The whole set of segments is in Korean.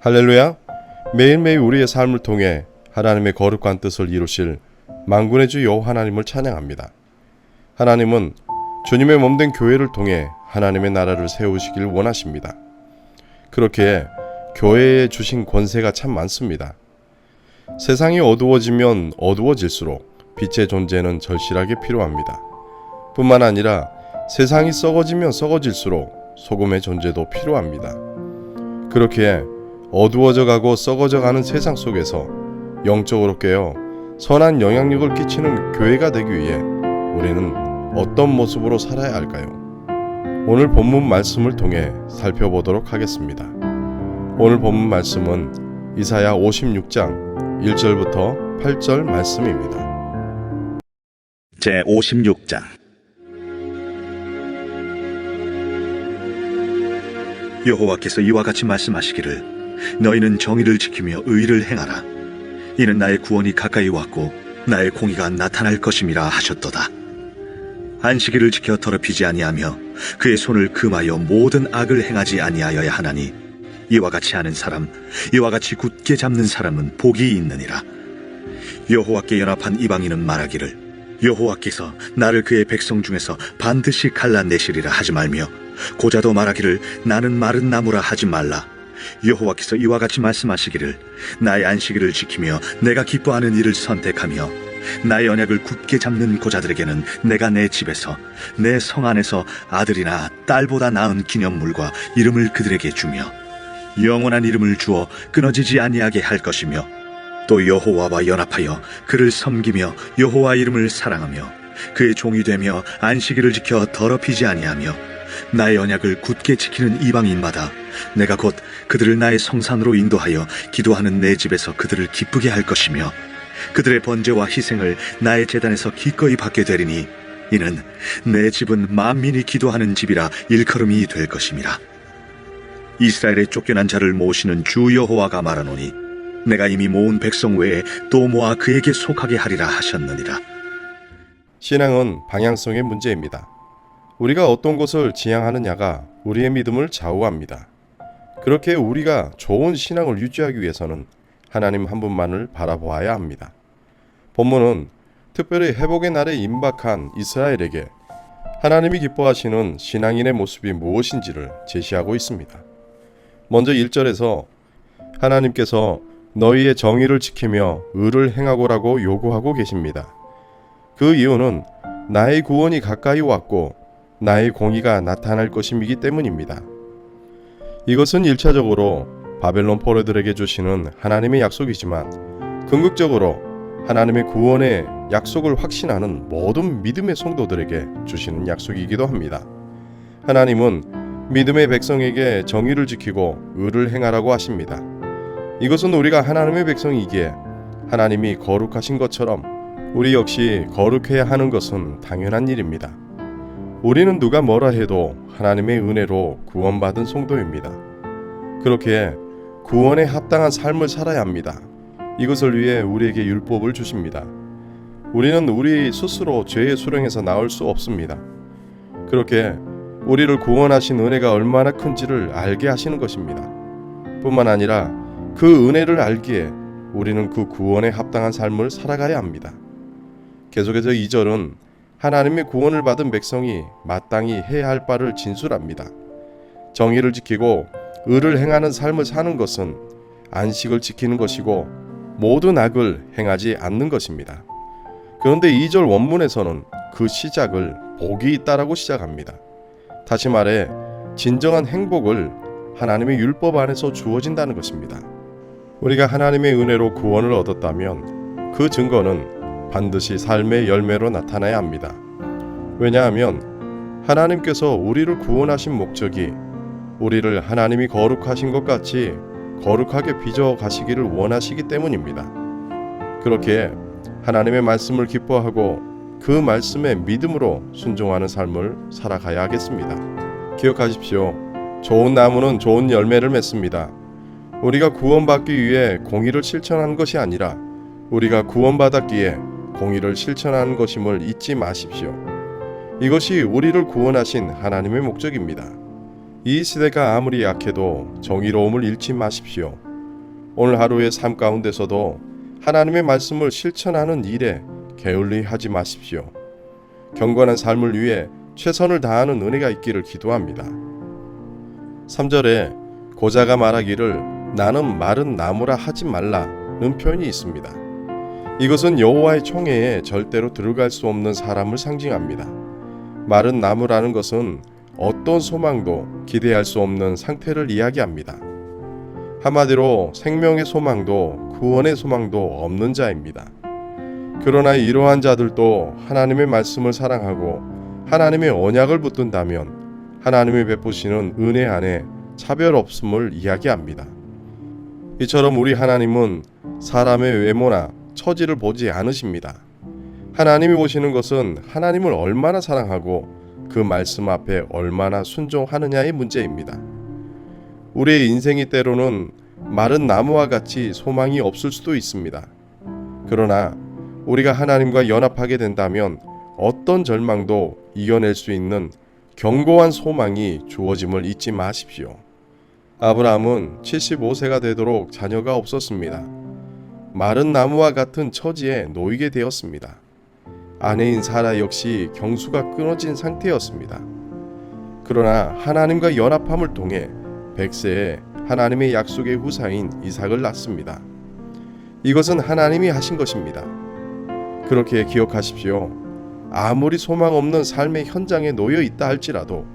할렐루야! 매일매일 우리의 삶을 통해 하나님의 거룩한 뜻을 이루실 만군의 주 여호와 하나님을 찬양합니다. 하나님은 주님의 몸된 교회를 통해 하나님의 나라를 세우시길 원하십니다. 그렇게 교회에 주신 권세가 참 많습니다. 세상이 어두워지면 어두워질수록 빛의 존재는 절실하게 필요합니다. 뿐만 아니라 세상이 썩어지면 썩어질수록 소금의 존재도 필요합니다. 그렇게 어두워져 가고 썩어져 가는 세상 속에서 영적으로 깨어 선한 영향력을 끼치는 교회가 되기 위해 우리는 어떤 모습으로 살아야 할까요? 오늘 본문 말씀을 통해 살펴보도록 하겠습니다. 오늘 본문 말씀은 이사야 56장 1절부터 8절 말씀입니다. 제 56장. 여호와께서 이와 같이 말씀하시기를 너희는 정의를 지키며 의를 행하라. 이는 나의 구원이 가까이 왔고 나의 공의가 나타날 것임이라 하셨도다. 안식일을 지켜 더럽히지 아니하며 그의 손을 금하여 모든 악을 행하지 아니하여야 하나니 이와 같이 하는 사람, 이와 같이 굳게 잡는 사람은 복이 있느니라. 여호와께 연합한 이방인은 말하기를 여호와께서 나를 그의 백성 중에서 반드시 갈라내시리라 하지 말며 고자도 말하기를 나는 마른 나무라 하지 말라. 여호와께서 이와 같이 말씀하시기를 나의 안식일을 지키며 내가 기뻐하는 일을 선택하며 나의 언약을 굳게 잡는 고자들에게는 내가 내 집에서 내 성 안에서 아들이나 딸보다 나은 기념물과 이름을 그들에게 주며 영원한 이름을 주어 끊어지지 아니하게 할 것이며 또 여호와와 연합하여 그를 섬기며 여호와 이름을 사랑하며 그의 종이 되며 안식일을 지켜 더럽히지 아니하며 나의 언약을 굳게 지키는 이방인마다 내가 곧 그들을 나의 성산으로 인도하여 기도하는 내 집에서 그들을 기쁘게 할 것이며 그들의 번제와 희생을 나의 제단에서 기꺼이 받게 되리니 이는 내 집은 만민이 기도하는 집이라 일컬음이 될 것임이라. 이스라엘의 쫓겨난 자를 모시는 주 여호와가 말하노니 내가 이미 모은 백성 외에 또 모아 그에게 속하게 하리라 하셨느니라. 신앙은 방향성의 문제입니다. 우리가 어떤 것을 지향하느냐가 우리의 믿음을 좌우합니다. 그렇게 우리가 좋은 신앙을 유지하기 위해서는 하나님 한 분만을 바라보아야 합니다. 본문은 특별히 회복의 날에 임박한 이스라엘에게 하나님이 기뻐하시는 신앙인의 모습이 무엇인지를 제시하고 있습니다. 먼저 1절에서 하나님께서 너희의 정의를 지키며 의를 행하고라고 요구하고 계십니다. 그 이유는 나의 구원이 가까이 왔고 나의 공의가 나타날 것임이기 때문입니다. 이것은 1차적으로 바벨론 포로들에게 주시는 하나님의 약속이지만 궁극적으로 하나님의 구원의 약속을 확신하는 모든 믿음의 성도들에게 주시는 약속이기도 합니다. 하나님은 믿음의 백성에게 정의를 지키고 의를 행하라고 하십니다. 이것은 우리가 하나님의 백성이기에 하나님이 거룩하신 것처럼 우리 역시 거룩해야 하는 것은 당연한 일입니다. 우리는 누가 뭐라 해도 하나님의 은혜로 구원받은 성도입니다. 그렇게 구원에 합당한 삶을 살아야 합니다. 이것을 위해 우리에게 율법을 주십니다. 우리는 우리 스스로 죄의 수렁에서 나올 수 없습니다. 그렇게 우리를 구원하신 은혜가 얼마나 큰지를 알게 하시는 것입니다. 뿐만 아니라 그 은혜를 알기에 우리는 그 구원에 합당한 삶을 살아가야 합니다. 계속해서 2절은 하나님의 구원을 받은 백성이 마땅히 해야 할 바를 진술합니다. 정의를 지키고 의를 행하는 삶을 사는 것은 안식을 지키는 것이고 모든 악을 행하지 않는 것입니다. 그런데 2절 원문에서는 그 시작을 복이 있다라고 시작합니다. 다시 말해 진정한 행복을 하나님의 율법 안에서 주어진다는 것입니다. 우리가 하나님의 은혜로 구원을 얻었다면 그 증거는 반드시 삶의 열매로 나타나야 합니다. 왜냐하면 하나님께서 우리를 구원하신 목적이 우리를 하나님이 거룩하신 것 같이 거룩하게 빚어 가시기를 원하시기 때문입니다. 그렇게 하나님의 말씀을 기뻐하고 그 말씀에 믿음으로 순종하는 삶을 살아가야 하겠습니다. 기억하십시오. 좋은 나무는 좋은 열매를 맺습니다. 우리가 구원받기 위해 공의를 실천한 것이 아니라 우리가 구원받았기에 공의를 실천하는 것임을 잊지 마십시오. 이것이 우리를 구원하신 하나님의 목적입니다. 이 시대가 아무리 약해도 정의로움을 잃지 마십시오. 오늘 하루의 삶 가운데서도 하나님의 말씀을 실천하는 일에 게을리하지 마십시오. 경건한 삶을 위해 최선을 다하는 은혜가 있기를 기도합니다. 3절에 고자가 말하기를 나는 마른 나무라 하지 말라는 표현이 있습니다. 이것은 여호와의 총회에 절대로 들어갈 수 없는 사람을 상징합니다. 마른 나무라는 것은 어떤 소망도 기대할 수 없는 상태를 이야기합니다. 한마디로 생명의 소망도 구원의 소망도 없는 자입니다. 그러나 이러한 자들도 하나님의 말씀을 사랑하고 하나님의 언약을 붙든다면 하나님이 베푸시는 은혜 안에 차별 없음을 이야기합니다. 이처럼 우리 하나님은 사람의 외모나 처지를 보지 않으십니다. 하나님이 보시는 것은 하나님을 얼마나 사랑하고 그 말씀 앞에 얼마나 순종하느냐의 문제입니다. 우리의 인생이 때로는 마른 나무와 같이 소망이 없을 수도 있습니다. 그러나 우리가 하나님과 연합하게 된다면 어떤 절망도 이겨낼 수 있는 견고한 소망이 주어짐을 잊지 마십시오. 아브라함은 75세가 되도록 자녀가 없었습니다. 마른 나무와 같은 처지에 놓이게 되었습니다. 아내인 사라 역시 경수가 끊어진 상태였습니다. 그러나 하나님과 연합함을 통해 100세에 하나님의 약속의 후사인 이삭을 낳습니다. 이것은 하나님이 하신 것입니다. 그렇게 기억하십시오. 아무리 소망 없는 삶의 현장에 놓여 있다 할지라도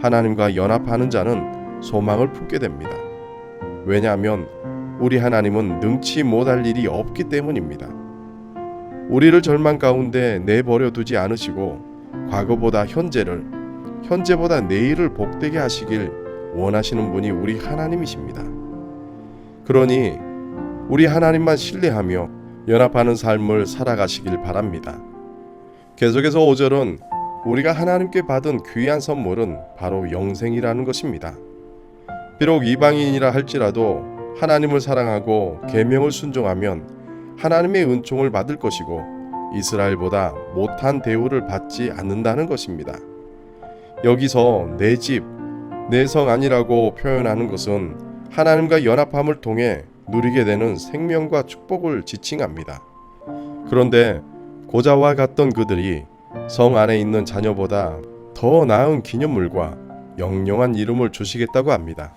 하나님과 연합하는 자는 소망을 품게 됩니다. 왜냐하면 우리 하나님은 능치 못할 일이 없기 때문입니다. 우리를 절망 가운데 내버려 두지 않으시고 과거보다 현재를, 현재보다 내일을 복되게 하시길 원하시는 분이 우리 하나님이십니다. 그러니 우리 하나님만 신뢰하며 연합하는 삶을 살아가시길 바랍니다. 계속해서 5절은 우리가 하나님께 받은 귀한 선물은 바로 영생이라는 것입니다. 비록 이방인이라 할지라도 하나님을 사랑하고 계명을 순종하면 하나님의 은총을 받을 것이고 이스라엘보다 못한 대우를 받지 않는다는 것입니다. 여기서 내 집, 내 성 아니라고 표현하는 것은 하나님과 연합함을 통해 누리게 되는 생명과 축복을 지칭합니다. 그런데 고자와 같던 그들이 성 안에 있는 자녀보다 더 나은 기념물과 영영한 이름을 주시겠다고 합니다.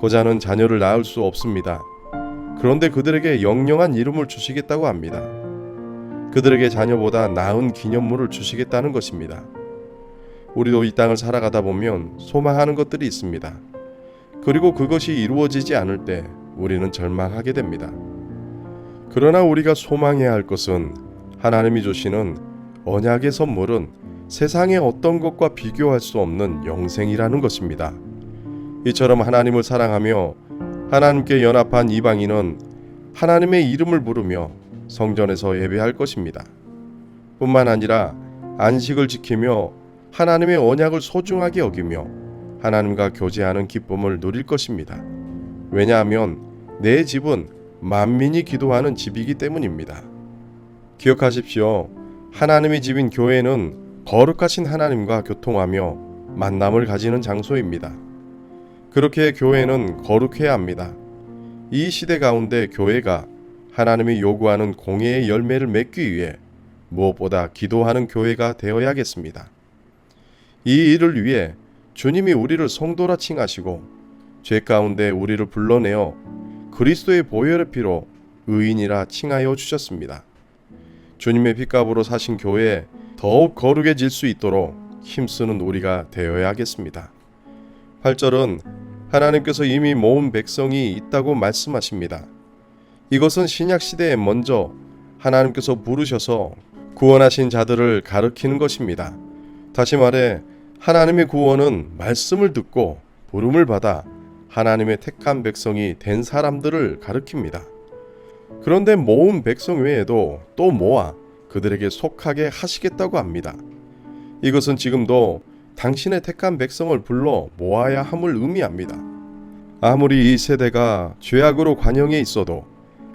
고자는 자녀를 낳을 수 없습니다. 그런데 그들에게 영영한 이름을 주시겠다고 합니다. 그들에게 자녀보다 나은 기념물을 주시겠다는 것입니다. 우리도 이 땅을 살아가다 보면 소망하는 것들이 있습니다. 그리고 그것이 이루어지지 않을 때 우리는 절망하게 됩니다. 그러나 우리가 소망해야 할 것은 하나님이 주시는 언약의 선물은 세상의 어떤 것과 비교할 수 없는 영생이라는 것입니다. 이처럼 하나님을 사랑하며 하나님께 연합한 이방인은 하나님의 이름을 부르며 성전에서 예배할 것입니다. 뿐만 아니라 안식을 지키며 하나님의 언약을 소중하게 여기며 하나님과 교제하는 기쁨을 누릴 것입니다. 왜냐하면 내 집은 만민이 기도하는 집이기 때문입니다. 기억하십시오. 하나님의 집인 교회는 거룩하신 하나님과 교통하며 만남을 가지는 장소입니다. 그렇게 교회는 거룩해야 합니다. 이 시대 가운데 교회가 하나님이 요구하는 공의의 열매를 맺기 위해 무엇보다 기도하는 교회가 되어야겠습니다. 이 일을 위해 주님이 우리를 성도라 칭하시고 죄 가운데 우리를 불러내어 그리스도의 보혈의 피로 의인이라 칭하여 주셨습니다. 주님의 핏값으로 사신 교회에 더욱 거룩해질 수 있도록 힘쓰는 우리가 되어야겠습니다. 8절은 하나님께서 이미 모은 백성이 있다고 말씀하십니다. 이것은 신약시대에 먼저 하나님께서 부르셔서 구원하신 자들을 가리키는 것입니다. 다시 말해 하나님의 구원은 말씀을 듣고 부름을 받아 하나님의 택한 백성이 된 사람들을 가리킵니다. 그런데 모은 백성 외에도 또 모아 그들에게 속하게 하시겠다고 합니다. 이것은 지금도 당신의 택한 백성을 불러 모아야 함을 의미합니다. 아무리 이 세대가 죄악으로 관영해 있어도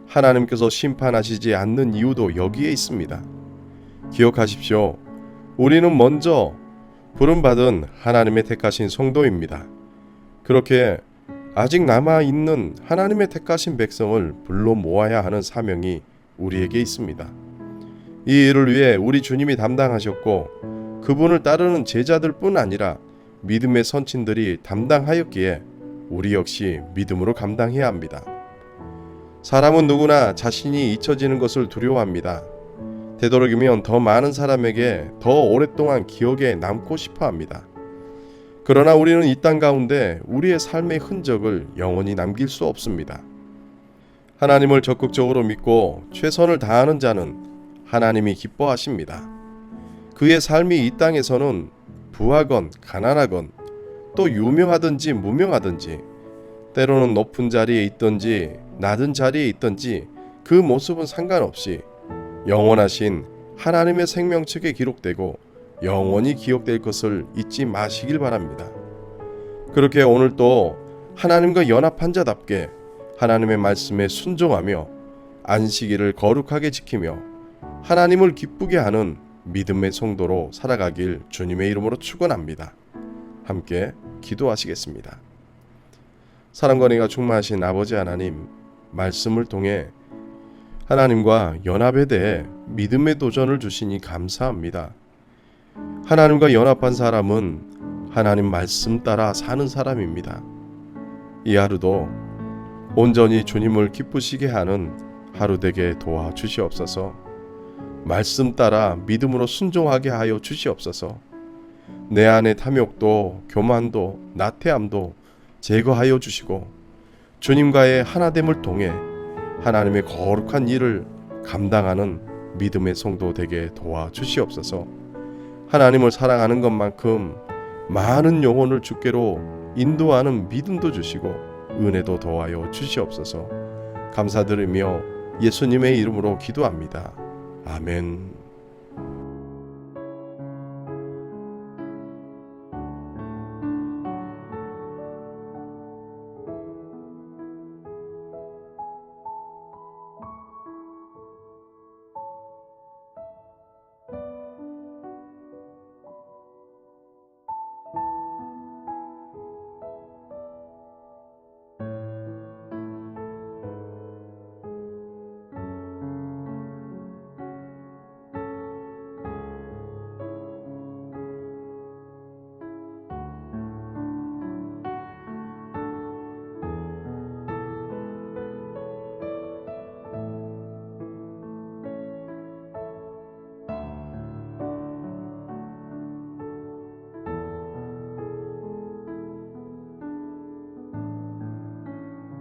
하나님께서 심판하시지 않는 이유도 여기에 있습니다. 기억하십시오. 우리는 먼저 부름받은 하나님의 택하신 성도입니다. 그렇게 아직 남아있는 하나님의 택하신 백성을 불러 모아야 하는 사명이 우리에게 있습니다. 이 일을 위해 우리 주님이 담당하셨고 그분을 따르는 제자들뿐 아니라 믿음의 선친들이 담당하였기에 우리 역시 믿음으로 감당해야 합니다. 사람은 누구나 자신이 잊혀지는 것을 두려워합니다. 되도록이면 더 많은 사람에게 더 오랫동안 기억에 남고 싶어 합니다. 그러나 우리는 이 땅 가운데 우리의 삶의 흔적을 영원히 남길 수 없습니다. 하나님을 적극적으로 믿고 최선을 다하는 자는 하나님이 기뻐하십니다. 그의 삶이 이 땅에서는 부하건 가난하건 또 유명하든지 무명하든지 때로는 높은 자리에 있든지 낮은 자리에 있든지 그 모습은 상관없이 영원하신 하나님의 생명책에 기록되고 영원히 기억될 것을 잊지 마시길 바랍니다. 그렇게 오늘도 하나님과 연합한 자답게 하나님의 말씀에 순종하며 안식일을 거룩하게 지키며 하나님을 기쁘게 하는 믿음의 성도로 살아가길 주님의 이름으로 축원합니다. 함께 기도하시겠습니다. 사랑과 은혜가 충만하신 아버지 하나님, 말씀을 통해 하나님과 연합에 대해 믿음의 도전을 주시니 감사합니다. 하나님과 연합한 사람은 하나님 말씀 따라 사는 사람입니다. 이 하루도 온전히 주님을 기쁘시게 하는 하루 되게 도와주시옵소서. 말씀 따라 믿음으로 순종하게 하여 주시옵소서. 내 안의 탐욕도 교만도 나태함도 제거하여 주시고 주님과의 하나됨을 통해 하나님의 거룩한 일을 감당하는 믿음의 성도 되게 도와주시옵소서. 하나님을 사랑하는 것만큼 많은 영혼을 주께로 인도하는 믿음도 주시고 은혜도 더하여 주시옵소서. 감사드리며 예수님의 이름으로 기도합니다. 아멘.